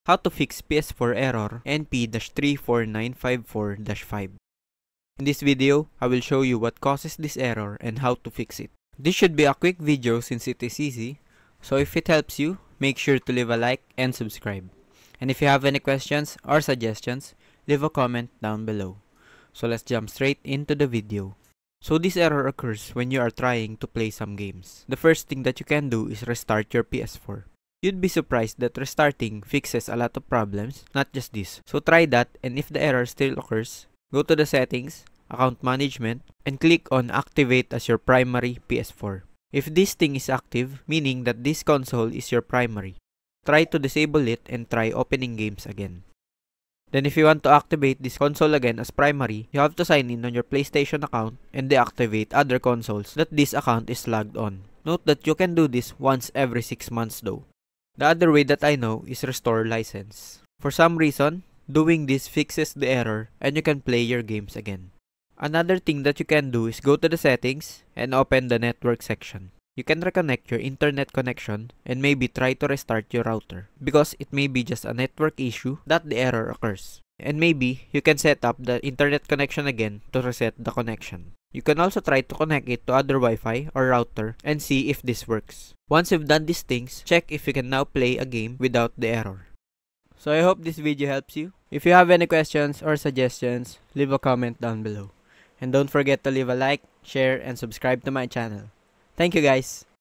How to fix PS4 error NP-34954-5. In this video, I will show you what causes this error and how to fix it. This should be a quick video since it is easy, so if it helps you, make sure to leave a like and subscribe. And if you have any questions or suggestions, leave a comment down below. So let's jump straight into the video. So this error occurs when you are trying to play some games. The first thing that you can do is restart your PS4. You'd be surprised that restarting fixes a lot of problems, not just this. So try that, and if the error still occurs, go to the settings, account management, and click on activate as your primary PS4. If this thing is active, meaning that this console is your primary, try to disable it and try opening games again. Then if you want to activate this console again as primary, you have to sign in on your PlayStation account and deactivate other consoles that this account is logged on. Note that you can do this once every 6 months though. The other way that I know is restore license. For some reason, doing this fixes the error and you can play your games again. Another thing that you can do is go to the settings and open the network section. You can reconnect your internet connection and maybe try to restart your router because it may be just a network issue that the error occurs. And maybe you can set up the internet connection again to reset the connection. You can also try to connect it to other Wi-Fi or router and see if this works. Once you've done these things, check if you can now play a game without the error. So I hope this video helps you. If you have any questions or suggestions, leave a comment down below. And don't forget to leave a like, share, and subscribe to my channel. Thank you guys!